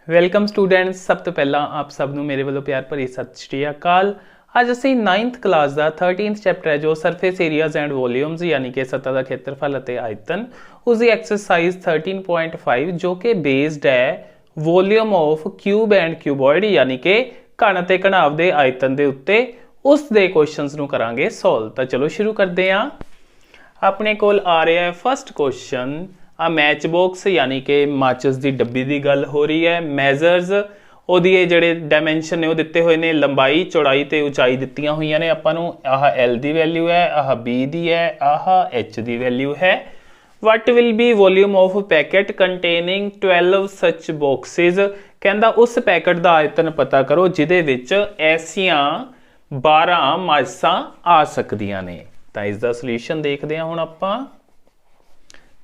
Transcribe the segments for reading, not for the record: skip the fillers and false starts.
Welcome students. ਸਭ ਤੋਂ ਪਹਿਲਾਂ ਆਪ ਸਭ ਨੂੰ ਮੇਰੇ ਵੱਲੋਂ ਪਿਆਰ ਭਰੀ ਸਤਿ ਸ਼੍ਰੀ ਅਕਾਲ। ਅੱਜ ਅਸੀਂ 9th ਕਲਾਸ ਦਾ 13th ਚੈਪਟਰ ਹੈ ਜੋ ਸਰਫੇਸ ਏਰੀਆਜ਼ ਐਂਡ ਵੋਲਿਊਮਸ ਯਾਨੀ ਕਿ ਸਤ੍ਹਾ ਦਾ ਖੇਤਰਫਲ ਅਤੇ ਆਇਤਨ, ਉਸ ਦੀ ਐਕਸਰਸਾਈਜ਼ 13.5 ਜੋ ਕਿ ਬੇਸਡ ਹੈ volume of cube and cuboid ਯਾਨੀ ਕਿ ਘਣ ਅਤੇ ਘਣਾਵ ਦੇ ਆਇਤਨ ਦੇ ਉੱਤੇ ਉਸ ਦੇ ਕੁਐਸਚਨਸ ਨੂੰ ਕਰਾਂਗੇ ਸੋਲਵ। ਤਾਂ ਚਲੋ ਸ਼ੁਰੂ ਕਰਦੇ ਹਾਂ। ਆਪਣੇ ਕੋਲ ਆ ਰਿਹਾ ਹੈ ਫਸਟ ਕੁਐਸਚਨ। ਆ ਮੈਚ ਬਾਕਸ यानी कि माचिस की डब्बी की गल हो रही है। मैजर्स ਉਹਦੀ ਜਿਹੜੇ ਡਾਇਮੈਂਸ਼ਨ ਨੇ ਉਹ ਦਿੱਤੇ ਹੋਏ ਨੇ, ਲੰਬਾਈ ਚੌੜਾਈ ਤੇ ਉਚਾਈ ਦਿੱਤੀਆਂ ਹੋਈਆਂ ਨੇ ਆਪਾਂ ਨੂੰ। ਆਹ L ਦੀ ਵੈਲਿਊ ਹੈ, ਆਹ B ਦੀ ਹੈ, ਆਹ H ਦੀ ਵੈਲਿਊ ਹੈ। what will be volume of packet containing 12 such boxes? ਕਹਿੰਦਾ ਉਸ ਪੈਕਟ ਦਾ ਆਇਤਨ ਪਤਾ ਕਰੋ ਜਿਹਦੇ ਵਿੱਚ ਐਸੀਆਂ 12 ਮਾਚਿਸਾਂ ਆ ਸਕਦੀਆਂ ਨੇ। ਤਾਂ ਇਸ ਦਾ ਸੋਲੂਸ਼ਨ ਦੇਖਦੇ ਹਾਂ ਹੁਣ ਆਪਾਂ।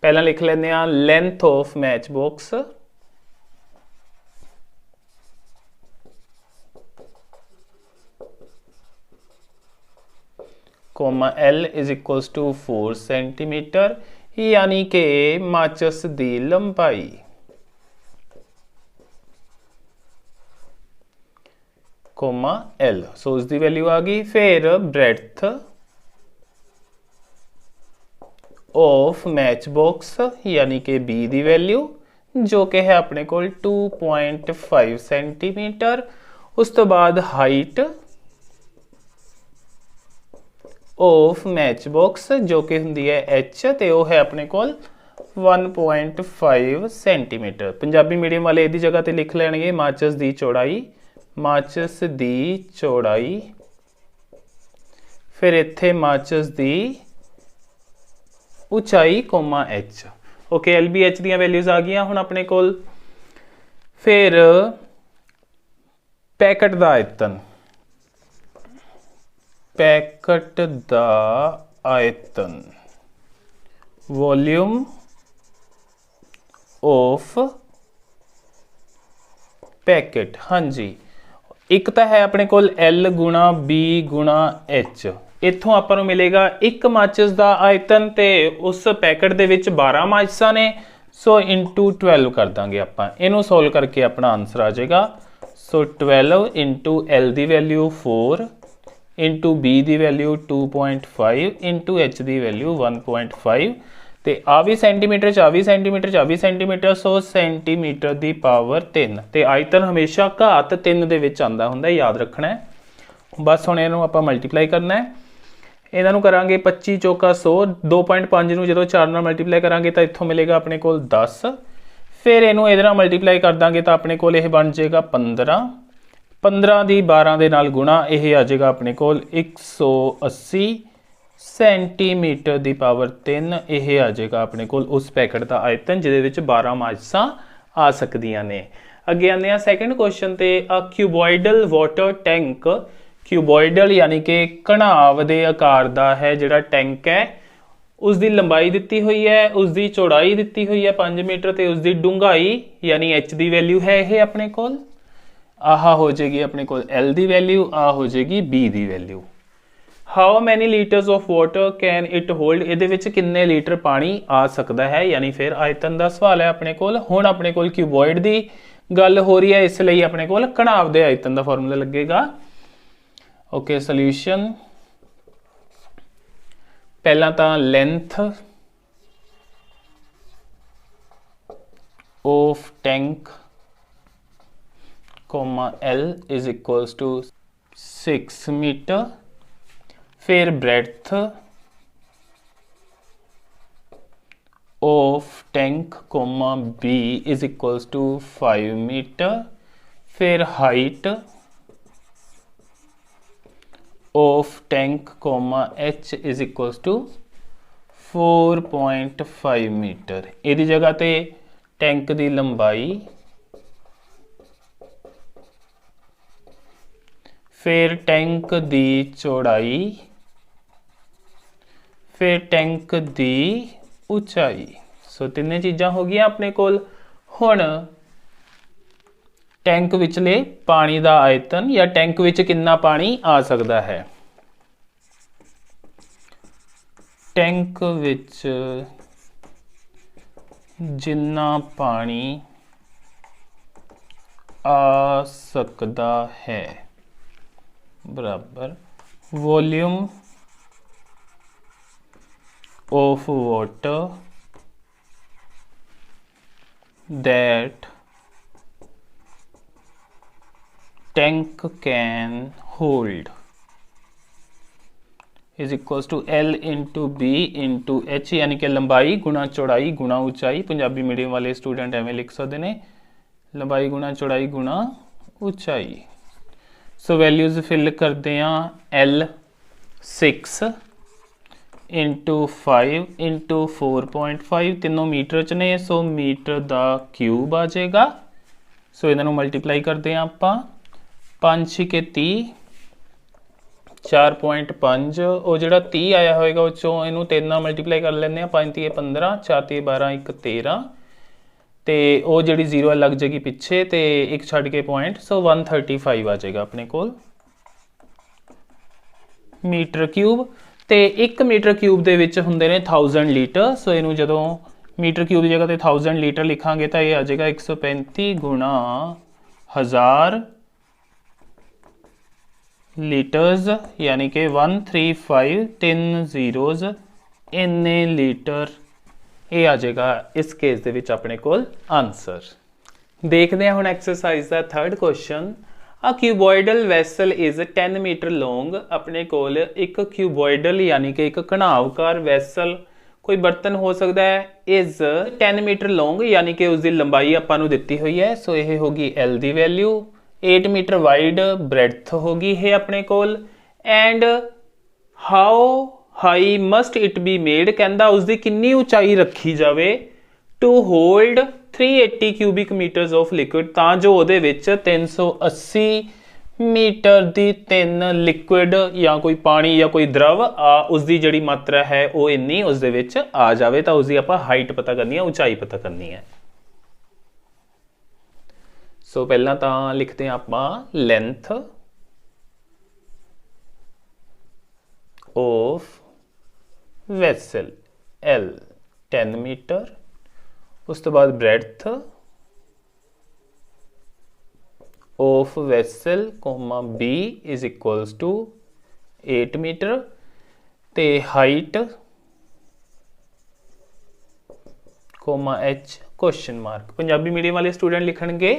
पहला लिख लेने length of match box comma L is equals to 4 centimetre यानी कि माचिस दी लंबाई कोमा L। सो उसकी वैल्यू आ गई। फिर ब्रेडथ ऑफ मैच बॉक्स यानी कि B की वैल्यू जो कि है अपने को 2.5 सेंटीमीटर। उस तो बाद हाइट ऑफ मैच बॉक्स जो कि होंगी है H तो वह है अपने को 1.5 सेंटीमीटर। पंजाबी मीडियम वाले इहदी जगह ते लिख लेंगे माचिस की चौड़ाई, माचिस की चौड़ाई। फिर इत्थे माचिस की उचाई comma H। Okay L B H दी वैल्यूज आ गई हुण अपने कोल। फिर पैकेट दा आयतन, पैकेट दा आयतन वॉल्यूम ऑफ पैकेट। हाँ जी, एक तो है अपने कोल L गुणा B गुणा H। इत्थों आपां नूं मिलेगा एक माचिस का आयतन ते उस पैकेट दे विच 12 माचिसां ने। सो इंटू 12 कर देंगे आपां। इहनूं सोल्व करके अपना आंसर आ जाएगा। सो 12 इंटू L की वैल्यू 4 इंटू B की वैल्यू 2.5 इंटू H की वैल्यू 1.5 ते आ भी सेंटीमीटर च, आ भी सेंटीमीटर च, आ भी सेंटीमीटर। सो सेंटीमीटर की पावर 3 ते आयतन हमेशा घात 3 दे विच आंदा हुंदा, याद रखना है। बस हुण इहनूं आपां मल्टीप्लाई करना है। इन्हों करा 25 चौका 100, 2.5 ਨੂੰ ਜਦੋਂ 4 ਨਾਲ ਮਲਟੀਪਲਾਈ ਕਰਾਂਗੇ ਤਾਂ ਇੱਥੋਂ ਮਿਲੇਗਾ ਆਪਣੇ ਕੋਲ 10। ਫਿਰ ਇਹਨੂੰ ਇਹਦੇ ਨਾਲ ਮਲਟੀਪਲਾਈ ਕਰ ਦਾਂਗੇ ਤਾਂ ਆਪਣੇ ਕੋਲ ਇਹ ਬਣ ਜਾਏਗਾ 15। 15 ਦੀ 12 ਦੇ ਨਾਲ ਗੁਣਾ ਇਹ ਆ ਜਾਏਗਾ ਆਪਣੇ ਕੋਲ 180 ਸੈਂਟੀਮੀਟਰ ਦੀ ਪਾਵਰ 3। ਇਹ ਆ ਜਾਏਗਾ ਆਪਣੇ ਕੋਲ ਉਸ ਪੈਕਟ ਦਾ ਆਇਤਨ ਜਿਹਦੇ ਵਿੱਚ 12 ਮਾਚਿਸਾਂ ਆ ਸਕਦੀਆਂ ਨੇ। ਅੱਗੇ ਆਉਂਦੇ ਆ ਸੈਕੰਡ ਕੁਐਸਚਨ ਤੇ। ਆ ਕਿਊਬੋਇਡਲ ਵਾਟਰ ਟੈਂਕ, क्यूबॉइडल यानी कि घणाव के आकार का है जिहड़ा टैंक है, उसकी लंबाई दी हुई है, उसकी चौड़ाई दी हुई है 5 मीटर ते उसकी डूंघाई यानी H की वैल्यू है ये अपने कोल। आह हो जाएगी अपने कोल L की वैल्यू, आ हो जाएगी B की value. How many litres of water can it hold, ये किन्ने लीटर पानी आ सकता है, यानी फिर आयतन का सवाल है अपने कोल। हुण अपने कोल क्यूबॉइड की गल हो रही है, इसलिए अपने कोल घणाव के आयतन का फॉर्मूला लगेगा। Okay solution. पहला तो length of tank comma L is equals to 6 metre. फिर breadth of tank comma B is equals to 5 metre. फिर height of tank comma H is equals to 4.5 metre. इहदी जगह ते टैंक की लंबाई, फिर टैंक की चौड़ाई, फिर टैंक की उचाई। सो तीनों चीज़ां हो गई अपने कोल। हुण टैंक विचले पानी का आयतन या टैंक विच कितना पानी आ सकता है। टैंक विच जिन्ना पानी आ सकता है बराबर volume of water that tank can hold is equals to L into B into H, यानी कि लंबाई गुणा चौड़ाई गुणा ऊंचाई। पंजाबी मीडियम वाले स्टूडेंट एवं लिख सकते हैं, लंबाई गुणा चौड़ाई गुणा ऊंचाई। सो वैल्यूज फिल करते हैं L 6 इंटू 5 इंटू 4.5 तीनों मीटर च ने, सो मीटर का क्यूब आ जाएगा। सो इन्हों मल्टीप्लाई करते हैं आप 5 6 30 4.5 ਉਹ ਜਿਹੜਾ 30 ਆਇਆ ਹੋਏਗਾ ਉਹ ਚੋਂ ਇਹਨੂੰ 3 ਨਾਲ ਮਲਟੀਪਲਾਈ ਕਰ ਲੈਂਦੇ ਆ 5 3 15 4 3 12 1 13 ਤੇ ਉਹ ਜਿਹੜੀ 0 ਲੱਗ ਜਾਏਗੀ ਪਿੱਛੇ ਤੇ ਇੱਕ ਛੱਡ ਕੇ ਪੁਆਇੰਟ। ਸੋ 135 ਆ ਜਾਏਗਾ ਆਪਣੇ ਕੋਲ ਮੀਟਰ ਕਿਊਬ। ਤੇ 1 ਮੀਟਰ ਕਿਊਬ ਦੇ ਵਿੱਚ ਹੁੰਦੇ ਨੇ 1000 ਲੀਟਰ। ਸੋ ਇਹਨੂੰ ਜਦੋਂ ਮੀਟਰ ਕਿਊਬ ਦੀ ਜਗ੍ਹਾ ਤੇ 1000 ਲੀਟਰ ਲਿਖਾਂਗੇ ਤਾਂ ਇਹ ਆ ਜਾਏਗਾ 135 ਗੁਣਾ 1000 ਲੀਟਰਸ, यानी कि 135 3 zeros इन्ने लीटर। ये आ जाएगा इस केस दे विच अपने कोल आंसर। देखते हैं हुण एक्सरसाइज का third question. A cuboidal vessel is 10 metre long. अपने कोल एक क्यूबॉइडल यानी कि एक घनावकार वैसल कोई बर्तन हो सकता है इज 10 मीटर लॉन्ग, यानी कि उसकी लंबाई आपां नूं दित्ती हुई है। सो यह होगी L की वैल्यू, 8 मीटर वाइड ब्रेडथ होगी है अपने कोल। And how high must it be made, कहता उसकी कितनी ऊंचाई रखी जाए to hold 380 cubic metres of liquid, तां जो ਉਹਦੇ ਵਿੱਚ 380 मीटर ਦੀ 3 लिक्विड या कोई पानी या कोई द्रव उसकी जिहड़ी मात्रा है वो इन्नी उस दे विच आ जाए। तो उसकी आपां हाइट पता करनी है, ऊंचाई पता करनी है। सो पहला तो लिखते हैं आप length of vessel L 10 metre, उस तो बाद breadth of vessel comma B is equals to 8 metre ते height comma H question mark. Punjabi medium वाले स्टूडेंट लिखणगे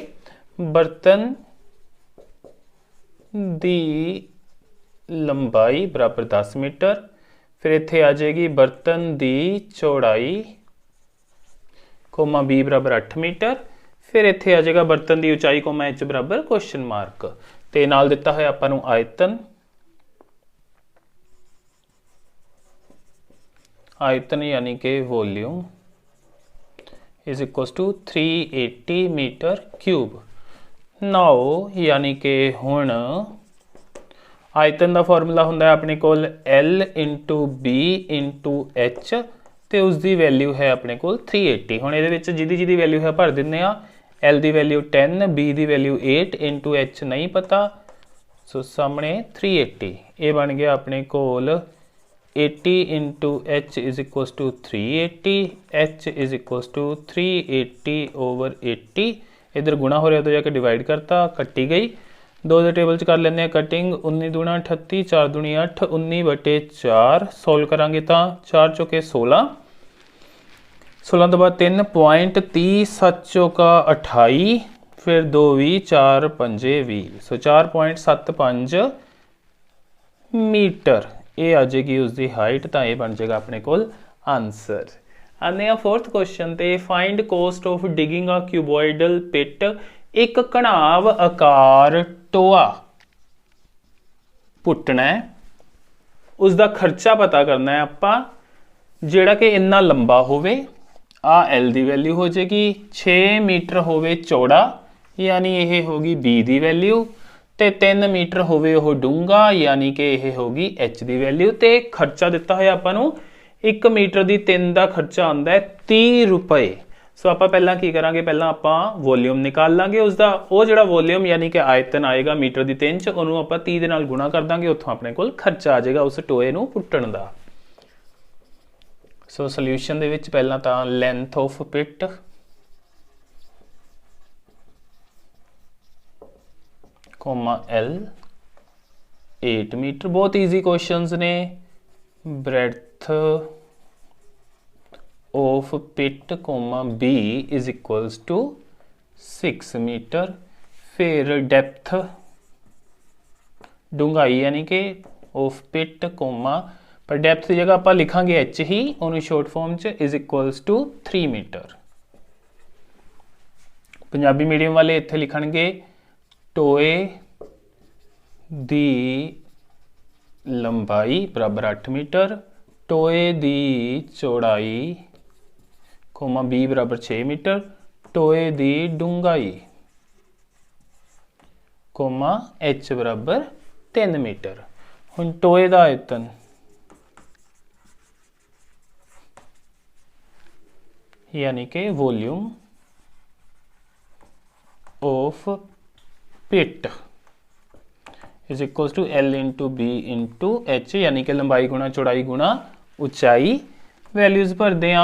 बर्तन दी लंबाई बराबर 10 मीटर, फिर इत्थे आ जाएगी बर्तन दी चौड़ाई कोमा B बराबर 8 मीटर, फिर इत्थे आ जाएगा बर्तन दी ऊंचाई कोमा H बराबर क्वेश्चन मार्क। ते नाल दिता है आपां नूं आयतन, आयतन यानी कि volume is equals to 380 metre cube. Now यानी कि हुण आयतन का फॉर्मूला होंदा है अपने कोल L into B into H, तो उसकी वैल्यू है अपने कोल 380। हुण इहदे विच जिहदी वैल्यू है भर दिंदे आ। L की वैल्यू 10, B की वैल्यू 8 इंटू एच नहीं पता, सो सामने 380। ये बन गया अपने कोल 80 into H is equals to 380, H is equals to 380 over 80। इधर गुणा हो रहा तो जाके डिवाइड करता, कट्टी गई। दो दे टेबल च कर लेंगे कटिंग, 19 दूना 38 4 दूनी 8, 19 बटे 4 सोल्व करांगे तो 4 चौके 16, 16 तो बाद 3.30 7 चौका 28, फिर 2 20 4 5 20, सो 4.75 मीटर ये आ जाएगी उसकी हाइट। तो ये बन जाएगा अपने कोल आंसर। आने फोर्थ क्वेश्चन ते find cost of digging a cuboidal pit. एक घनाव आकार टोआ पुटना है, उसका खर्चा पता करना है आपां, जिहड़ा कि इन्ना लंबा होवे। आ L की वैल्यू हो जाएगी, 6 मीटर होवे चौड़ा यानी यह होगी B की वैल्यू, ते 3 मीटर होवे वो डूंगा यानी कि यह होगी H की वैल्यू। तो खर्चा दिता है आपां नूं 1 मीटर की 3 का खर्चा आता है 30 रुपए। सो आप पहला की करांगे, पहला आप वॉल्यूम निकाल लांगे उसका, वो जो वॉल्यूम यानी कि आयतन आएगा मीटर की 3 च, उन्होंने आप 30 दे नाल गुणा कर देंगे, उत्थों अपने कोल खर्चा आ जाएगा उस टोए नूं पुट्टण दा। सो सोल्यूशन दे विच पहला तो length of pit comma L 8 metre. बहुत ईजी क्वेश्चंस ने। Breadth of pit comma B is equals to 6 metre. फिर डेप्थ डूंघाई यानी कि ऑफ पिट कोमा पर डेप्थ की जगह आप लिखांगे H ही उन्होंने शॉर्ट फॉर्म च is equals to 3 metre. Punjabi medium वाले इत्थे लिखणगे टोए दी लंबाई बराबर 8 मीटर, टोए दी चौड़ाई कोमा B बराबर 6 मीटर, टोए दी डूंघाई कोमा H बराबर 3 मीटर। हुण टोए दा आयतन यानी कि volume of pit is equal to L into B into H यानी कि लंबाई गुणा चौड़ाई गुणा ऊंचाई। वैल्यूज भरते हैं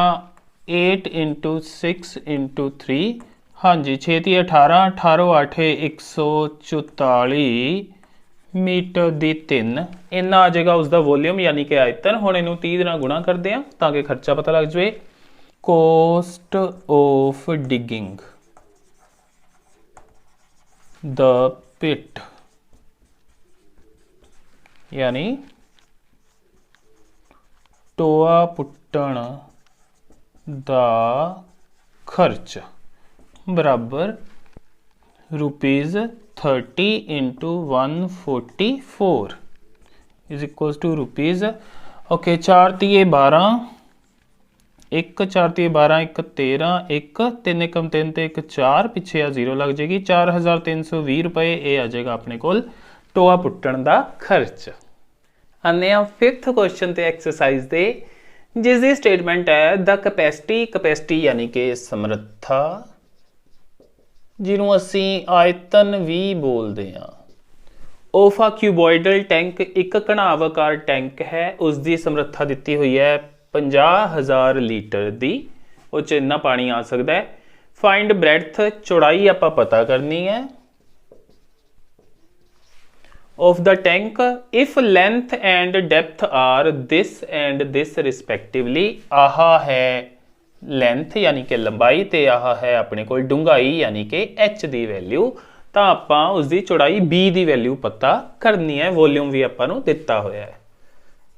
8 इंटू 6 इंटू 3। हाँ जी 6 ती 18, 18 8 144 मीटर दी 3 इन्ना आ जाएगा उसका वॉल्यूम यानी कि आयतन। हुण इनू 30 नाल गुणा करते हैं ताकि खर्चा पता लग जाए। Cost of digging the pit यानी टोआ पुट्टण दा खर्च बराबर ₹30 into 144 is equals to rupees. Okay 4 तीए 12, 1 4 तीए 12, 1 13, 1 3 1 3 ते 1 4 पिछे आ 0 लग जाएगी। 4320 रुपए ये आ जाएगा अपने कोल टोआ पुट्टण दा खर्च। आने आ 5th क्वेश्चन ते एक्सरसाइज दे जिसकी स्टेटमेंट है द कैपेसिटी यानी कि समर्था जिन्हों असी आयतन भी बोलते हैं ऑफ आ क्यूबॉइडल टैंक एक घनाव आकार टैंक है उसकी समर्था दी हुई है 50,000 लीटर की। उस इन्ना पानी आ सकता है। फाइंड ब्रेडथ चौड़ाई आपां पता करनी है of the tank if length and depth are this and this respectively। आहा है लेंथ यानी कि लंबाई ते आहा है अपने को डूंघाई यानी कि H दी वैल्यू। तो आपां उसकी चौड़ाई B दी वैल्यू पता करनी है। वॉल्यूम भी आपां नूं दिता होया है।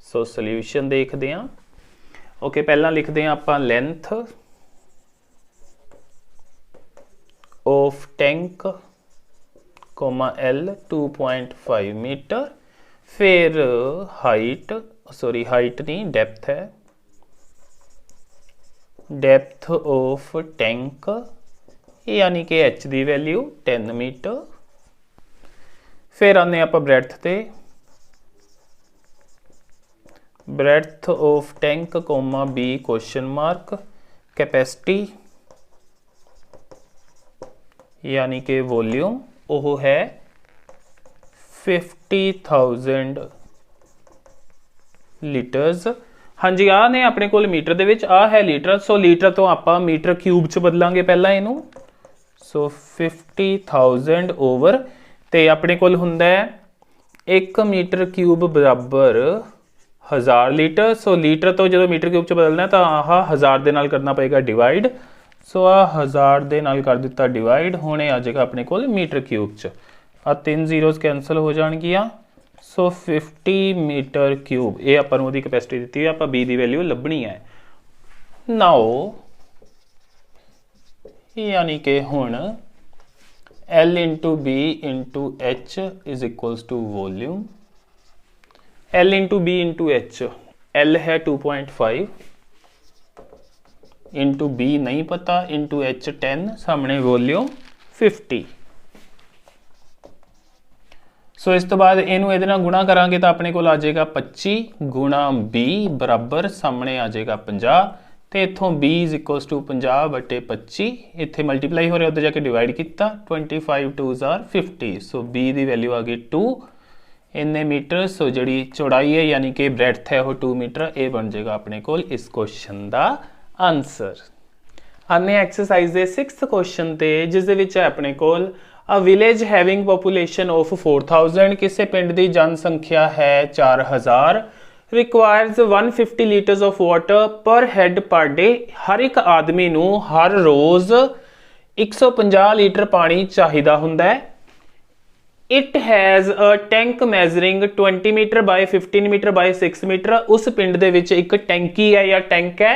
सो सोल्यूशन देखते हैं। ओके पहला लिखते हैं आपां length of tank comma L 2.5 metre. फिर हाइट हाइट नहीं डेप्थ है, डेप्थ ऑफ टैंक यानी कि H दी वैल्यू 10 मीटर। फिर आने आप ब्रेडथ ते breadth of tank comma B question mark. Capacity यानी कि वॉल्यूम वो है 50,000 लीटर्स। हाँ जी आ ने अपने को मीटर दे विच आ है लीटर। सो लीटर तो आप मीटर क्यूब च बदलांगे पहला इनू। सो 50,000 ओवर ते अपने को हुंदा है 1 मीटर क्यूब बराबर 1000 लीटर। सो लीटर तो जो मीटर क्यूब च बदलना है तो आह 1000 दे नाल करना पएगा डिवाइड। सो आ 1000 दे नाल कर दिता डिवाइड। हुण आ जाएगा अपने को मीटर क्यूब च। आ 3 जीरोज कैंसल हो जाएगियां। सो 50 मीटर क्यूब ये आपां नूं ओहदी कैपेसिटी दी है। आपां B दी वैल्यू लभनी है। नाउ यानी कि हुण L into B into H is equals to volume. L into B into H L है 2.5 इंटू B नहीं पता इंटू H 10 सामने वॉल्यूम 50। सो इस तो बाद इनू इहदे नाल गुणा करांगे तो अपने को आ जाएगा 25 गुणा B बराबर सामने आ जाएगा 50 तो इत्थों B इज इक्वल्स टू 50 बटे 25 इत्थे मल्टीप्लाई हो रहा उधर जाके डिवाइड किया 25 2s are 50। सो B की वैल्यू आ गई 2 इन्ने मीटर। सो जी चौड़ाई है यानी कि ब्रेडथ है वो 2 मीटर। ये बन जाएगा अपने को इस क्वेश्चन का आंसर। आने एक्सरसाइज के 6th क्वेश्चन ते जिस दे विच है अपने कोल A village having population of 4000, ਕਿਸੇ ਪਿੰਡ ਦੀ ਜਨਸੰਖਿਆ ਹੈ 4000, requires 150 liters of water per head per day. ਹਰ ਇੱਕ ਆਦਮੀ ਨੂੰ ਹਰ ਰੋਜ਼ 150 ਲੀਟਰ ਪਾਣੀ ਚਾਹੀਦਾ ਹੁੰਦਾ ਹੈ। It has a tank measuring 20 meter by 15 meter by 6 meter. ਉਸ ਪਿੰਡ ਦੇ ਵਿੱਚ ਇੱਕ ਟੈਂਕੀ ਹੈ ਜਾਂ ਟੈਂਕ ਹੈ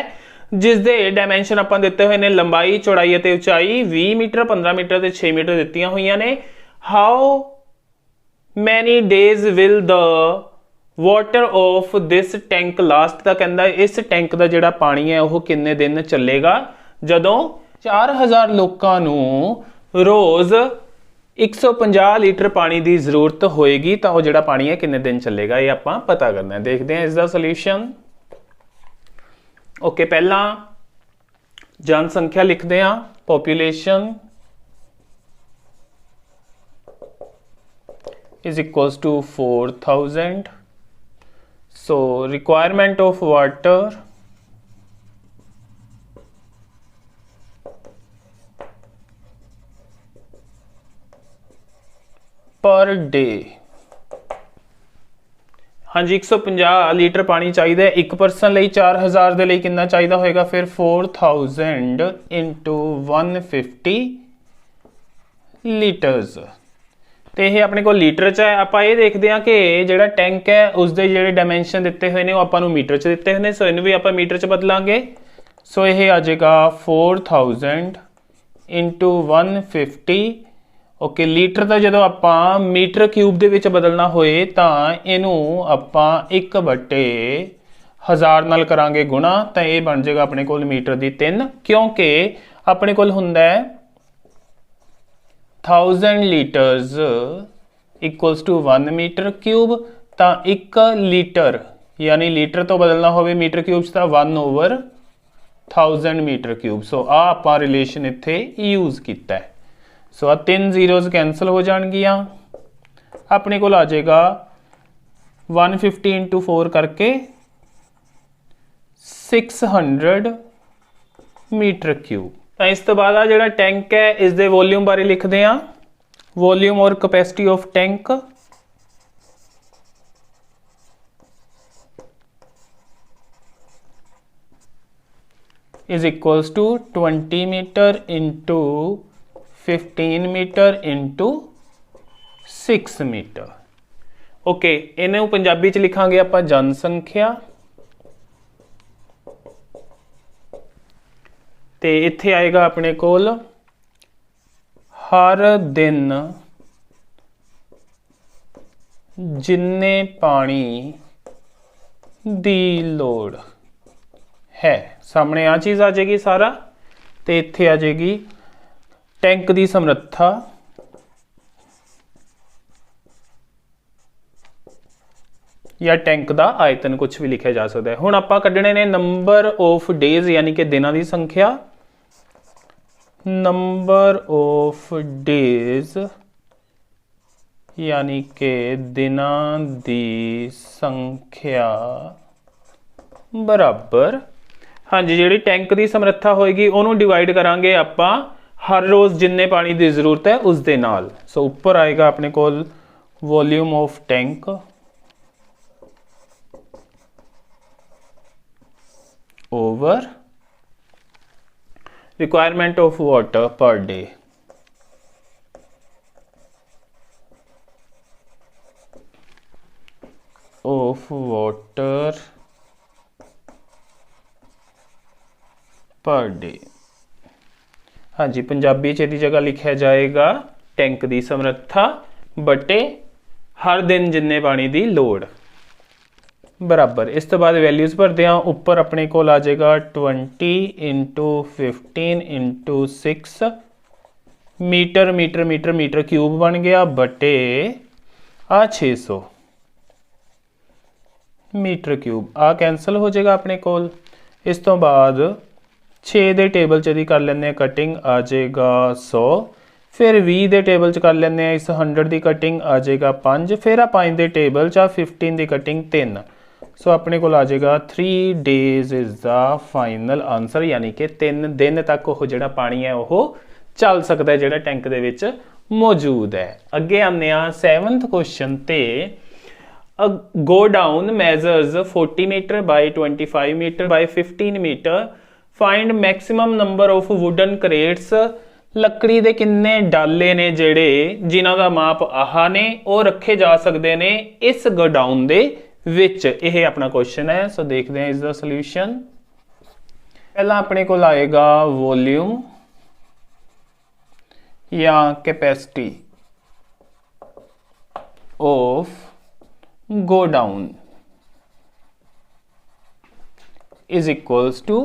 ਜਿਸ ਦੇ ਡਾਇਮੈਂਸ਼ਨ ਆਪਾਂ ਦਿੱਤੇ ਹੋਏ ਨੇ, ਲੰਬਾਈ, ਚੌੜਾਈ ਅਤੇ ਉਚਾਈ 20 ਮੀਟਰ, 15 ਮੀਟਰ ਤੇ 6 ਮੀਟਰ ਦਿੱਤੀਆਂ ਹੋਈਆਂ ਨੇ। How many days will the water of this tank last? ਤਾਂ ਕਹਿੰਦਾ ਇਸ ਟੈਂਕ ਦਾ ਜਿਹੜਾ ਪਾਣੀ ਹੈ ਉਹ ਕਿੰਨੇ ਦਿਨ ਚੱਲੇਗਾ। ਜਦੋਂ 4000 ਲੋਕਾਂ ਨੂੰ ਰੋਜ਼ 150 ਲੀਟਰ ਪਾਣੀ ਦੀ ਜ਼ਰੂਰਤ ਹੋਏਗੀ ਤਾਂ ਉਹ ਜਿਹੜਾ ਪਾਣੀ ਹੈ ਕਿੰਨੇ ਦਿਨ ਚੱਲੇਗਾ, ਇਹ ਆਪਾਂ ਪਤਾ ਕਰਨਾ ਹੈ। ਦੇਖਦੇ ਹਾਂ ਇਸ ਦਾ ਸੋਲੂਸ਼ਨ। ਓਕੇ, ਪਹਿਲਾਂ ਜਨਸੰਖਿਆ ਲਿਖਦੇ ਹਾਂ, population is equals to 4000. So requirement of water per day, ਹਾਂਜੀ 150 ਲੀਟਰ ਪਾਣੀ ਚਾਹੀਦਾ ਹੈ ਇੱਕ ਪਰਸਨ ਲਈ। 4000 ਦੇ ਲਈ ਕਿੰਨਾ ਚਾਹੀਦਾ ਹੋਏਗਾ ਫਿਰ 4000 into 150 ਲੀਟਰਸ। ਤੇ ਇਹ ਆਪਣੇ ਕੋਲ ਲੀਟਰ ਚ ਹੈ। ਆਪਾਂ ਇਹ ਦੇਖਦੇ ਹਾਂ ਕਿ ਜਿਹੜਾ ਟੈਂਕ ਹੈ ਉਸਦੇ ਜਿਹੜੇ ਡਾਇਮੈਂਸ਼ਨ ਦਿੱਤੇ ਹੋਏ ਨੇ ਉਹ ਆਪਾਂ ਨੂੰ ਮੀਟਰ ਚ ਦਿੱਤੇ ਹੋਏ ਨੇ, ਸੋ ਇਹਨੂੰ ਵੀ ਆਪਾਂ ਮੀਟਰ ਚ ਬਦਲਾਂਗੇ। ਸੋ ਇਹ ਆ ਜਾਏਗਾ 4000 into 150। ਓਕੇ, ਲੀਟਰ ਦਾ ਜਦੋਂ ਆਪਾਂ ਮੀਟਰ ਕਿਊਬ ਦੇ ਵਿੱਚ ਬਦਲਣਾ ਹੋਏ ਤਾਂ ਇਹਨੂੰ ਆਪਾਂ 1/1000 ਨਾਲ ਕਰਾਂਗੇ ਗੁਣਾ, ਤਾਂ ਇਹ ਬਣ ਜਾਏਗਾ ਆਪਣੇ ਕੋਲ ਮੀਟਰ ਦੀ 3, ਕਿਉਂਕਿ ਆਪਣੇ ਕੋਲ ਹੁੰਦਾ ਹੈ 1000 ਲੀਟਰਸ ਇਕੁਅਲਸ ਟੂ 1 ਮੀਟਰ ਕਿਊਬ। ਤਾਂ 1 ਲੀਟਰ ਯਾਨੀ ਲੀਟਰ ਤੋਂ ਬਦਲਣਾ ਹੋਵੇ ਮੀਟਰ ਕਿਊਬ 'ਚ ਤਾਂ 1/1000 ਮੀਟਰ ਕਿਊਬ। ਸੋ ਆ ਆਪਾਂ ਰਿਲੇਸ਼ਨ ਇੱਥੇ ਯੂਜ਼ ਕੀਤਾ ਹੈ। ਸੋ ਆ 3 ਜ਼ੀਰੋਜ਼ ਕੈਂਸਲ ਹੋ ਜਾਣਗੀਆਂ। ਆਪਣੇ ਕੋਲ ਆ ਜਾਏਗਾ 150 into 4 ਕਰਕੇ 600 ਮੀਟਰ ਕਿਊਬ। ਤਾਂ ਇਸ ਤੋਂ ਬਾਅਦ ਆ ਜਿਹੜਾ ਟੈਂਕ ਹੈ ਇਸ ਦੇ ਵੋਲਿਊਮ ਬਾਰੇ ਲਿਖਦੇ ਹਾਂ। ਵੋਲਿਊਮ ਔਰ capacity of tank is equals to 20 meter into 15 meter into 6 meter। Okay, ਇਹਨੂੰ ਪੰਜਾਬੀ ਚ ਲਿਖਾਂਗੇ ਆਪਾਂ ਜਨਸੰਖਿਆ, ਤੇ ਇੱਥੇ ਆਏਗਾ ਆਪਣੇ ਕੋਲ ਹਰ ਦਿਨ ਜਿੰਨੇ ਪਾਣੀ ਦੀ ਲੋੜ ਹੈ। ਸਾਹਮਣੇ ਆ ਚੀਜ਼ ਆ ਜਾਏਗੀ ਸਾਰਾ, ਤੇ ਇੱਥੇ ਆ ਜਾਏਗੀ ਟੈਂਕ ਦੀ ਸਮਰੱਥਾ ਜਾਂ ਟੈਂਕ ਦਾ ਆਇਤਨ, ਕੁਝ ਵੀ ਲਿਖਿਆ ਜਾ ਸਕਦਾ ਹੈ। ਹੁਣ ਆਪਾਂ ਕੱਢਣੇ ਨੇ ਨੰਬਰ ਆਫ ਡੇਜ਼ ਯਾਨੀ ਕਿ ਦਿਨਾਂ ਦੀ ਸੰਖਿਆ। ਨੰਬਰ ਆਫ ਡੇਜ਼ यानी कि दिनां दी संख्या बराबर हाँ जी जी टैंक की समर्था होएगी उन्होंने डिवाइड करांगे आपां हर रोज़ जिन्ने पानी की जरूरत है उस दे नाल। सो उपर आएगा अपने कोल volume of tank over requirement of water per day. Of water per day. हाँ जी पंजाबी च इहदी जगह लिखा जाएगा टैंक की समर्था बटे हर दिन जिन्ने पानी की लोड़ बराबर। इस तो बाद वैल्यूज़ भरते हैं। उपर अपने को आ जाएगा 20 into 15 into 6 metre metre metre metre cube बन गया बटे आ 600 मीटर क्यूब आ कैंसल हो जाएगा अपने कोल। इस तो बाद 6 दे टेबल च दी कर लें कटिंग आ जाएगा 100। फिर 20 दे टेबल च कर लें इस 100 की कटिंग आ जाएगा 5। फिर आ 5 दे टेबल च 15 की कटिंग 3। सो अपने को आ जाएगा 3 days is the final answer. यानी कि 3 दिन तक वो जो पानी है वो चल सकता है जो टैंक दे विच मौजूद है। अगे आने 7th क्वेश्चन ते godown measures 40 metre by 25 metre by 15 metre find maximum number of wooden crates. लकड़ी दे किन्ने डाले ने जेड़े जिन्हां दा माप आह ने वो रखे जा सकते ने इस गोडाउन दे विच। यह अपना क्वेश्चन है। सो देखते हैं इस द सोल्यूशन। पहला अपने को आएगा वॉल्यूम या capacity of godown is equals to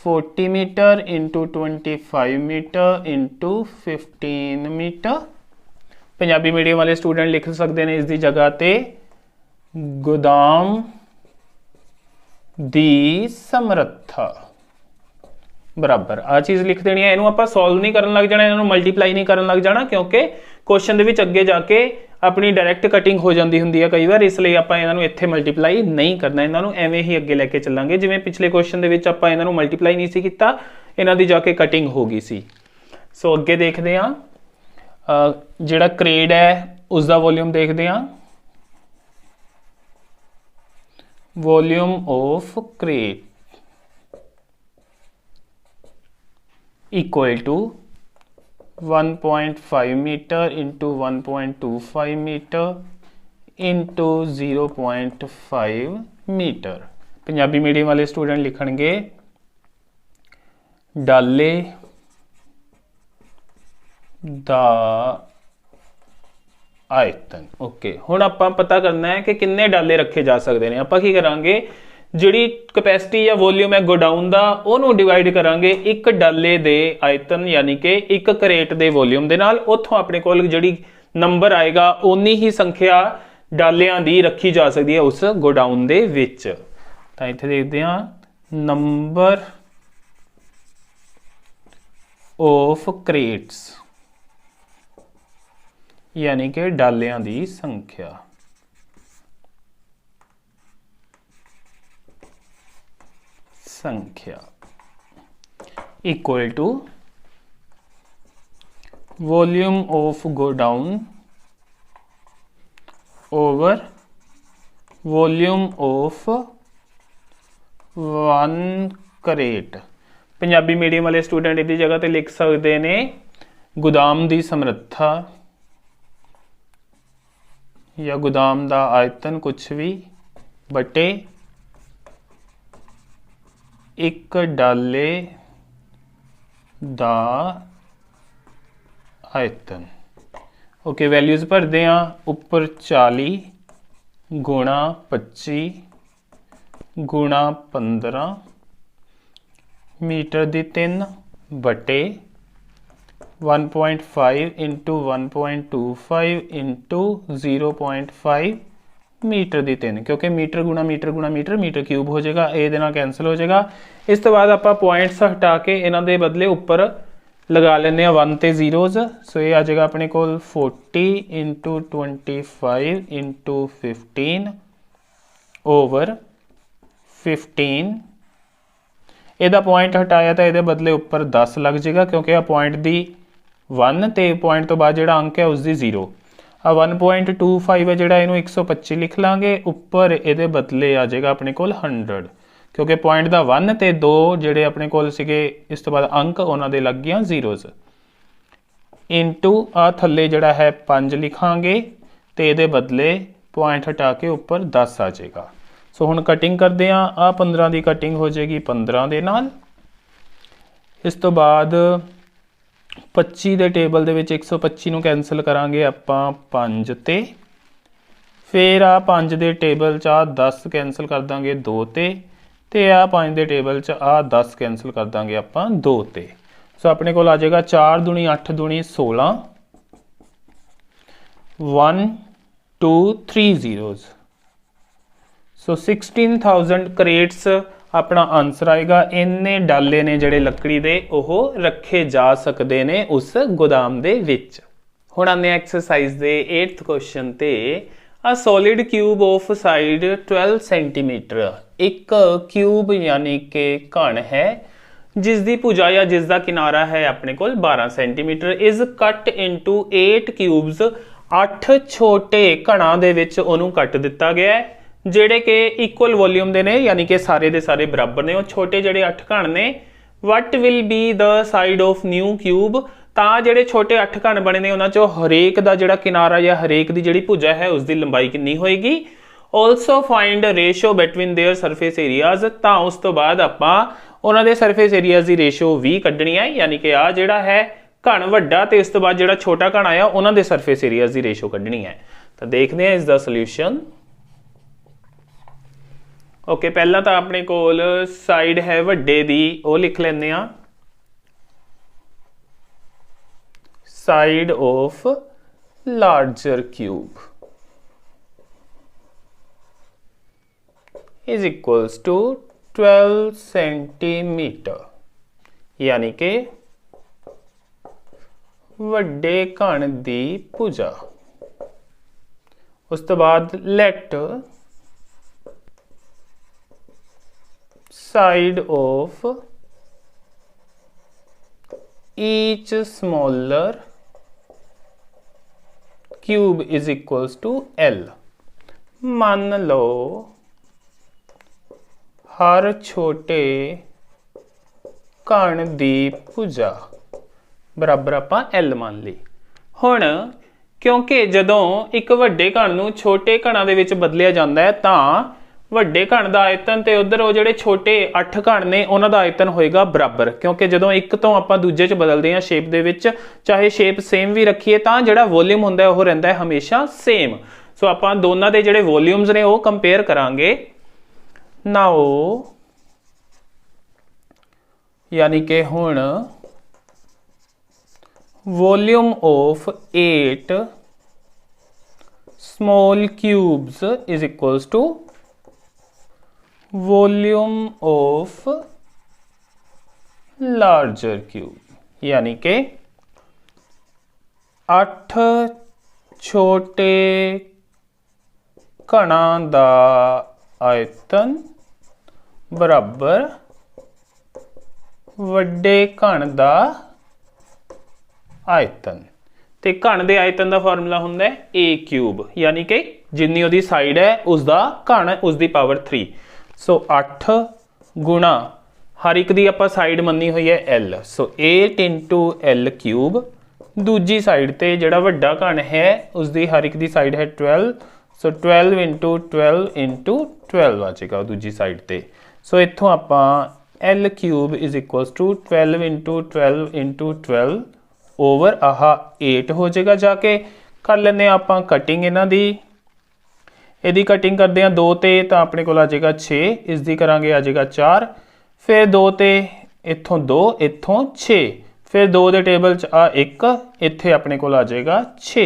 40 metre into 25 metre into 15 metre. Punjabi medium वाले स्टूडेंट लिख सकते हैं इसकी जगह ते गोदाम दी समर्था बराबर आ चीज़ लिख देनी है। इनू आपां सॉल्व नहीं करन लग जाना, इन्हों मल्टीप्लाई नहीं करन लग जाना, क्योंकि क्वेश्चन दे विच अगे जाके अपनी डायरैक्ट कटिंग हो जाती हुंदी है कई बार, इसलिए आपां इन्हों इत्थे मल्टीप्लाई नहीं करना, इन्हों एवें ही अगे लैके चलांगे। जिवें पिछले क्वेश्चन दे विच आपां इन्हों मल्टीप्लाई नहीं सी कीता, इन्हां दी जाके कटिंग हो गई सी। सो अगे देखते हैं जिहड़ा क्रेड है उसका वॉल्यूम देखते हैं। Volume of crate equal to 1.5 metre into 1.25 metre into 0.5 metre. Punjabi medium वाले स्टूडेंट लिखणगे डाले दा आयतन। ओके, हुण आपां पता करना है कि किन्ने डाले रखे जा सकते हैं। आपां की करांगे, जिहड़ी कैपेसिटी या वॉल्यूम है गोडाउन दा उहनूं डिवाइड करांगे एक डाले दे आयतन यानी कि एक करेट दे वॉल्यूम दे नाल। उत्थों अपने कोल जिहड़ी नंबर आएगा उन्नी ही संख्या डालियां दी रखी जा सकती है उस गोडाउन दे विच। तां इत्थे देखदे हां नंबर ऑफ क्रेट्स यानी कि डालियां दी संख्या equal to volume of godown over volume of one crate. Punjabi medium वाले स्टूडेंट इसकी जगह ते लिख सकते हैं गोदाम दी समर्था या गोदाम दा आयतन कुछ भी बटे एक डाले दा आयतन। ओके, वैल्यूज भरते हैं। उपर 40 गुणा 25 गुणा 15 मीटर दी 3 बटे 1.5 इंटू 1.25 इंटू 0.5 मीटर दी 3, क्योंकि मीटर गुणा मीटर गुणा मीटर मीटर क्यूब हो जाएगा, ये नाल कैंसल हो जाएगा। इस तो बाद आप पॉइंट्स हटा के इन्हों के बदले उपर लगा लें 1 ते 0s। सो ये आ जाएगा अपने को 40 इंटू 25 इंटू 15 ओवर 15। ਇਹਦਾ पॉइंट हटाया तो ये बदले उपर 10 लग जाएगा, क्योंकि आ पॉइंट की 1 तो पॉइंट तो बाद जो अंक है उसकी 0। आ 1.25 है जोड़ा, इनू 125 लिख लाँगे। उपर ये बदले आ जाएगा अपने को 100, क्योंकि पॉइंट का 1 तो 2 जोड़े अपने को इस तो बाद अंक उन्होंने लग गया 0s। इंटू आ थले जोड़ा है 5 लिखांगे तो ये बदले पॉइंट हटा के उपर 10 आ जाएगा। सो हुण कटिंग करते हैं। आ 15 की कटिंग हो जाएगी 15 के नाल। इस तो बाद 25 के टेबल दे विच 125 नूं कैंसल करांगे आपां 5 ते, फिर आ 5 के टेबल च आ 10 कैंसल कर देंगे 2 ते, आ 5 के टेबल च आ 10 कैंसल कर देंगे आपां 2 ते। सो अपने को आ जाएगा 4 दूनी 8 दूनी 16, 1 2 3 zeros। सो 16,000 करेट्स अपना आंसर आएगा। इन्ने डाले ने जिहड़े लकड़ी दे ओह रखे जा सकते ने उस गोदाम दे विच। हुण आने एक्सरसाइज दे 8th क्वेश्चन ते a solid cube of side 12 centimetre. एक क्यूब यानी कि घन है ਜਿਸ ਦੀ ਭੁਜਾ ਜਾਂ ਜਿਸ ਦਾ ਕਿਨਾਰਾ ਹੈ ਆਪਣੇ ਕੋਲ 12 ਸੈਂਟੀਮੀਟਰ ਇਜ਼ ਕੱਟ ਇਨਟੂ 8 ਕਿਊਬਸ 8 ਛੋਟੇ ਘਣਾਂ ਦੇ ਵਿੱਚ ਉਹਨੂੰ ਕੱਟ ਦਿੱਤਾ ਗਿਆ ਹੈ ਜਿਹੜੇ ਕਿ ਇਕੁਅਲ ਵੋਲਿਊਮ ਦੇ ਨੇ, ਯਾਨੀ ਕਿ ਸਾਰੇ ਦੇ ਸਾਰੇ ਬਰਾਬਰ ਨੇ। ਉਹ ਛੋਟੇ ਜਿਹੜੇ 8 ਘਣ ਨੇ, what will be the side of new cube, ਤਾਂ ਜਿਹੜੇ ਛੋਟੇ 8 ਘਣ ਬਣੇ ਨੇ ਉਹਨਾਂ ਚੋਂ ਹਰੇਕ ਦਾ ਜਿਹੜਾ ਕਿਨਾਰਾ ਜਾਂ ਹਰੇਕ ਦੀ ਜਿਹੜੀ ਭੁਜਾ ਹੈ ਉਸ ਦੀ ਲੰਬਾਈ ਕਿੰਨੀ ਹੋਏਗੀ। Also find ratio between their surface areas, ਤਾਂ ਉਸ ਤੋਂ ਬਾਅਦ ਆਪਾਂ ਉਹਨਾਂ ਦੇ ਸਰਫੇਸ ਏਰੀਆਜ਼ ਦੀ ਰੇਸ਼ੋ ਵੀ ਕੱਢਣੀ ਹੈ, ਯਾਨੀ ਕਿ ਆ ਜਿਹੜਾ ਹੈ ਘਣ ਵੱਡਾ ਤੇ ਇਸ ਤੋਂ ਬਾਅਦ ਜਿਹੜਾ ਛੋਟਾ ਘਣ ਆਇਆ ਉਹਨਾਂ ਦੇ ਸਰਫੇਸ ਏਰੀਆਜ਼ ਦੀ ਰੇਸ਼ੋ ਕੱਢਣੀ ਹੈ। ਤਾਂ ਦੇਖਦੇ ਹਾਂ ਇਸ ਦਾ ਸੋਲੂਸ਼ਨ। ਓਕੇ, ਪਹਿਲਾਂ ਤਾਂ ਆਪਣੇ ਕੋਲ ਸਾਈਡ ਹੈ ਵੱਡੇ ਦੀ, ਉਹ ਲਿਖ ਲੈਂਦੇ ਆ। Side of larger cube is equals to 12 centimetre, यानी कि ਵੱਡੇ ਘਣ ਦੀ ਭੁਜਾ। ਉਸ ਤੋਂ ਬਾਅਦ let side of each smaller cube is equals to L। मान लो हर छोटे घण दी भुजा बराबर आपां L मान ली। हुण क्योंकि जदों एक वड्डे घण नूं छोटे घणां दे विच बदलिया जांदा है तां ਵੱਡੇ ਘਣ ਦਾ ਆਇਤਨ ਤੇ ਉਧਰ ਉਹ ਜਿਹੜੇ ਛੋਟੇ 8 ਘਣ ਨੇ ਉਹਨਾਂ ਦਾ ਆਇਤਨ ਹੋਏਗਾ ਬਰਾਬਰ, ਕਿਉਂਕਿ ਜਦੋਂ ਇੱਕ ਤੋਂ ਆਪਾਂ ਦੂਜੇ 'ਚ ਬਦਲਦੇ ਹਾਂ ਸ਼ੇਪ ਦੇ ਵਿੱਚ, ਚਾਹੇ ਸ਼ੇਪ ਸੇਮ ਵੀ ਰੱਖੀਏ ਤਾਂ ਜਿਹੜਾ ਵੋਲਿਊਮ ਹੁੰਦਾ ਉਹ ਰਹਿੰਦਾ ਹੈ ਹਮੇਸ਼ਾ ਸੇਮ। ਸੋ ਆਪਾਂ ਦੋਨਾਂ ਦੇ ਜਿਹੜੇ ਵੋਲਿਊਮਸ ਨੇ ਉਹ ਕੰਪੇਅਰ ਕਰਾਂਗੇ। ਨਾਓ यानी कि हुण volume of 8 small cubes is equals to volume of larger cube, यानी कि 8 छोटे घणां दा आयतन बराबर ਵੱਡੇ ਘਣ ਦਾ ਆਇਤਨ। ਤੇ ਘਣ ਦੇ ਆਇਤਨ ਦਾ ਫਾਰਮੂਲਾ ਹੁੰਦਾ ਹੈ a ਕਿਊਬ, ਯਾਨੀ ਕਿ ਜਿੰਨੀ ਉਹਦੀ ਸਾਈਡ ਹੈ ਉਸ ਦਾ ਘਣ ਉਸ ਦੀ ਪਾਵਰ 3। ਸੋ 8 ਗੁਣਾ ਹਰ ਇੱਕ ਦੀ ਆਪਾਂ ਸਾਈਡ ਮੰਨੀ ਹੋਈ ਹੈ l, ਸੋ 8 into l ਕਿਊਬ। ਦੂਜੀ ਸਾਈਡ ਤੇ ਜਿਹੜਾ ਵੱਡਾ ਘਣ ਹੈ ਉਸ ਦੀ ਹਰ ਇੱਕ ਦੀ ਸਾਈਡ ਹੈ 12, ਸੋ 12 into 12 into 12 ਆ ਜਾਏਗਾ ਦੂਜੀ ਸਾਈਡ ਤੇ। ਸੋ ਇੱਥੋਂ ਆਪਾਂ L cube is equals to 12 into 12 into 12 over आहा 8 हो जाएगा। जाके कर लेने ਆਪਾਂ कटिंग इन्हां दी, ਇਹਦੀ कटिंग करते हैं 2 ते तो अपने को आ जाएगा 6, इस दी करांगे आ जाएगा 4, फिर 2 ते इत्थों 2 इत्थों 6, फिर 2 दे टेबल च आ 1 इत्थे अपने को आ जाएगा 6।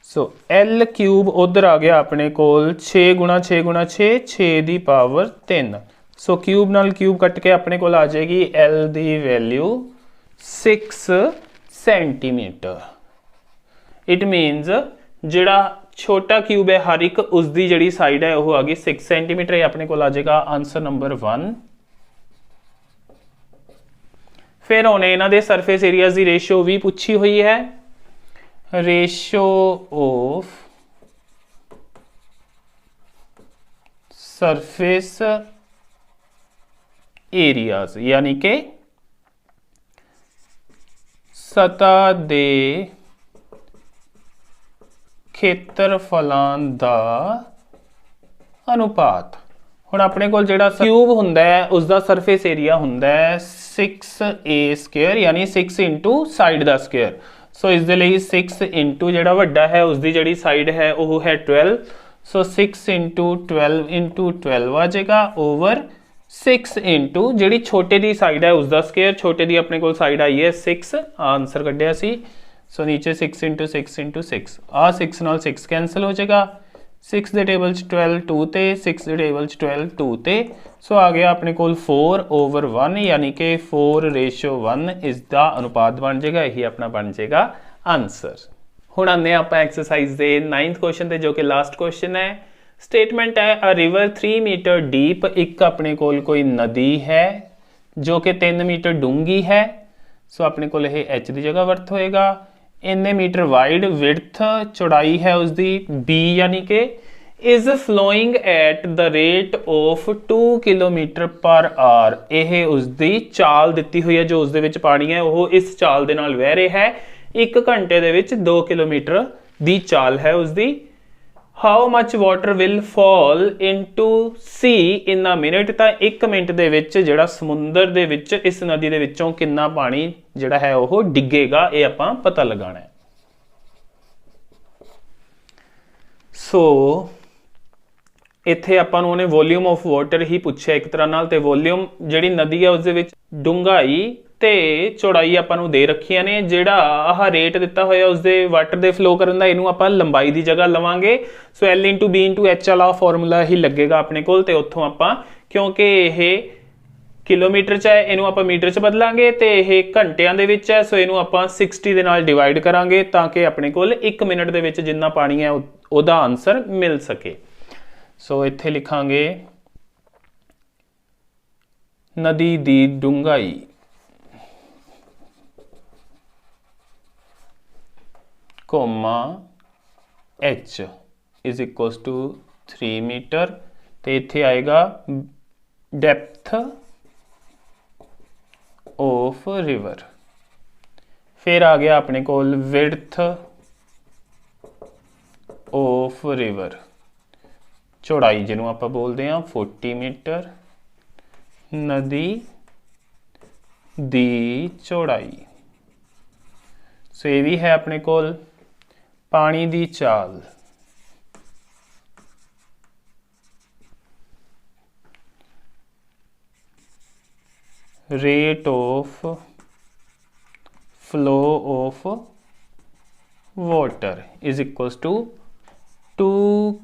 सो L क्यूब उधर आ गया अपने को 6 गुणा 6 गुणा 6, 6 दी पावर 3। सो क्यूब नाल क्यूब कट के अपने को आ जाएगी L the value 6 centimetre. It मीनस जिहड़ा छोटा क्यूब है हर एक उसकी जिहड़ी साइड है वह आ गई 6 सेंटीमीटर। ये अपने को आ जाएगा आंसर नंबर 1। फिर हुण इन्हां दे सरफेस एरियाज की रेशो भी पूछी हुई है। रेशो ऑफ सरफेस एरियाज, यानी कि सतह दे खेत्रफलां दा अनुपात। हुण अपने कोल जिहड़ा क्यूब हुंदा है उसका सरफेस एरिया हुंदा है 6a स्क्वेयर, यानी 6 इंटू साइड दा स्क्वेयर। सो इस दे लई 6 इंटू जिहड़ा वड्डा है उसकी जिहड़ी साइड है वो है 12, सो 6 इंटू 12 आ जाएगा ओवर 6 इंटू जिहड़ी छोटे दी साइड है उसका स्क्वेयर। छोटे दी अपने को साइड आई है 6, आंसर कढ़िया सी। सो नीचे 6 इंटू 6 इंटू 6 आ 6 नाल 6 कैंसल हो जाएगा। 6 दे टेबल 12 2 ते 6 दे टेबल 12 2 ते, सो आ गया अपने को 4 over 1, यानी कि 4:1 इसका अनुपात बन जाएगा। यही अपना बन जाएगा आंसर। हुण आने आप एक्सरसाइज के 9th क्वेश्चन ते जो कि लास्ट क्वेश्चन है। स्टेटमेंट है अ रिवर 3 मीटर डीप, एक अपने कोल कोई नदी है जो कि 3 मीटर डूंगी है। सो अपने को यह एच की जगह वर्थ होएगा। इन्ने मीटर वाइड विड्थ चौड़ाई है उसकी बी यानी कि is flowing at the rate of 2 kilometre per hour. यह उसकी चाल दी हुई है, जो उसदे विच पानी है वो इस चाल दे नाल वह रहा है। 1 घंटे दे विच 2 किलोमीटर की चाल है उसकी। How much water will fall into sea in a minute. तो 1 मिनट दे विच जिहड़ा समुंदर दे विच इस नदी दे विचों कितना पानी जिहड़ा है वो डिगेगा, ये आपां पता लगाना है। सो इत्थे आपां नूं उहने वॉल्यूम ऑफ वाटर ही पुछया एक तरह नाल, ते वॉल्यूम जिहड़ी नदी है उसदे विच डूंघाई ते चौड़ाई आपां नूं दे रखियां ने। जिहड़ा आह रेट दिता होया उसदे वाटर दे फ्लो करन दा, इहनूं आपां लंबाई दी जगह लवांगे। So L into B into H वाला फॉर्मूला ही लगेगा अपने कोल, ते उत्थों आपां क्योंकि यह किलोमीटर च है इहनूं आपां मीटर च बदलांगे, ते यह घंटियां दे विच है। सो इहनूं आपां 60 दे नाल डिवाइड करांगे ताकि अपने कोल 1 मिनट दे विच जिन्ना पानी है उहदा आंसर मिल सके। सो इत्थे लिखांगे नदी दी डूंघाई comma H is equals to 3 metre. तो इत्थे आएगा डेप्थ ऑफ रिवर। फिर आ गया अपने कोल विड्थ ऑफ रिवर, चौड़ाई जिन्हों आप बोलते हैं 40 मीटर। नदी दी चौड़ाई। सो ये भी है अपने कोल पानी दी चाल। Rate of flow of water is equals to 2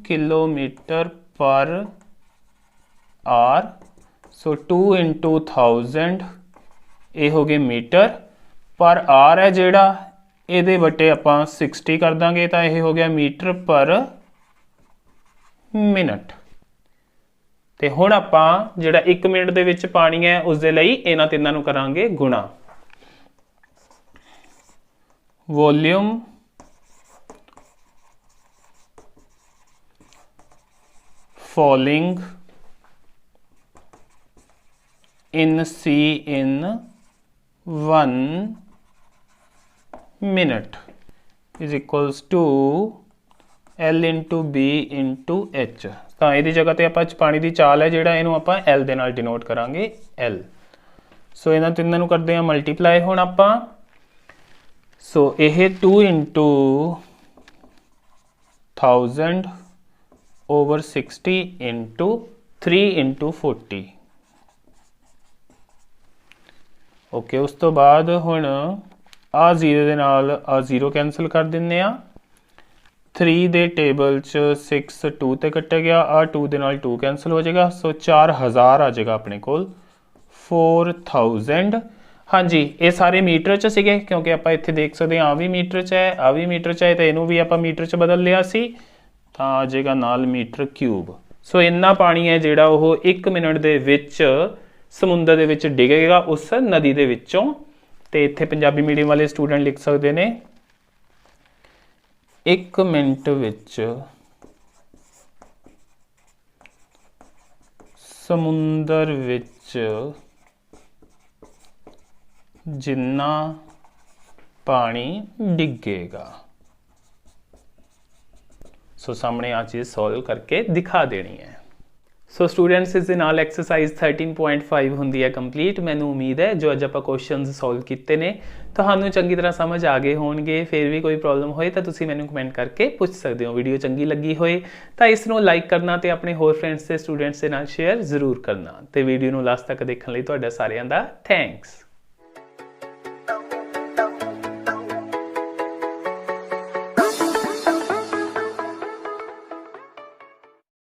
kilometre per hour. So 2 into 1000 ये हो गए मीटर पर आवर है जिहड़ा ਇਹਦੇ बटे ਆਪਾਂ 60 कर ਦਾਂਗੇ ਤਾਂ ਇਹ ਹੋ ਗਿਆ मीटर पर मिनट। ਤੇ ਹੁਣ ਆਪਾਂ ਜਿਹੜਾ 1 ਮਿੰਟ ਦੇ ਵਿੱਚ ਪਾਣੀ ਹੈ ਉਸ ਦੇ ਲਈ ਇਹਨਾਂ ਤਿੰਨਾਂ ਨੂੰ ਕਰਾਂਗੇ ਗੁਣਾ। Volume falling in C in 1 minute is equals to L into B into H। ਤਾਂ ਇਹਦੀ ਜਗ੍ਹਾ ਤੇ ਆਪਾਂ ਪਾਣੀ ਦੀ ਚਾਲ ਹੈ ਜਿਹੜਾ ਇਹਨੂੰ ਆਪਾਂ L ਦੇ ਨਾਲ ਡਿਨੋਟ ਕਰਾਂਗੇ L। ਸੋ ਇਹਨਾਂ ਤਿੰਨਾਂ ਨੂੰ ਕਰਦੇ ਹਾਂ ਮਲਟੀਪਲਾਈ ਹੁਣ ਆਪਾਂ। ਸੋ ਇਹ 2 into 1000 over 60 into 3 into 40। Okay उस तो बाद हुण आ 0 ਦੇ ਨਾਲ आ 0 कैंसल कर दिंदे आ। 3 ਦੇ ਟੇਬਲ 'ਚ 6 2 ਤੇ ਕੱਟਿਆ ਗਿਆ, ਆ 2 ਦੇ ਨਾਲ 2 कैंसल हो जाएगा। सो 4000 आ जाएगा अपने कोल 4000। हाँ जी ये सारे मीटर च सीगे क्योंकि आप इत्थे देख सकते हैं आ भी मीटर च है आ भी मीटर च है, तो इनू भी आप मीटर च बदल लिया सी तो आ जाएगा नाल मीटर क्यूब। सो इन्ना पानी है जिहड़ा वो 1 मिनट दे विच समुंदर दे विच डिगेगा उस नदी दे विचों। ते इत्थे पंजाबी मीडियम वाले स्टूडेंट लिख सकते हैं 1 मिनट विच समुंदर विच जिन्ना पानी डिगेगा। सो सामने आ चीज़ सॉल्व करके दिखा देनी है। सो स्टूडेंट्स इस दे नाल एक्सरसाइज 13.5 होंदी है कंप्लीट। मैनू उम्मीद है जो अज आप क्वेश्चन सॉल्व किए ने तुहानू चंगी तरह समझ आ गए होणगे। फिर भी कोई प्रॉब्लम होए तो तुसीं मैनू कमेंट करके पूछ सकते हो। वीडियो चंगी लगी होए तो इसनूं लाइक करना ते अपने होर फ्रेंड्स से स्टूडेंट्स के नाल शेयर जरूर करना। ते वीडियो नूं लास्ट तक देखने लई तुहाडा सारिआं दा थैंक्स।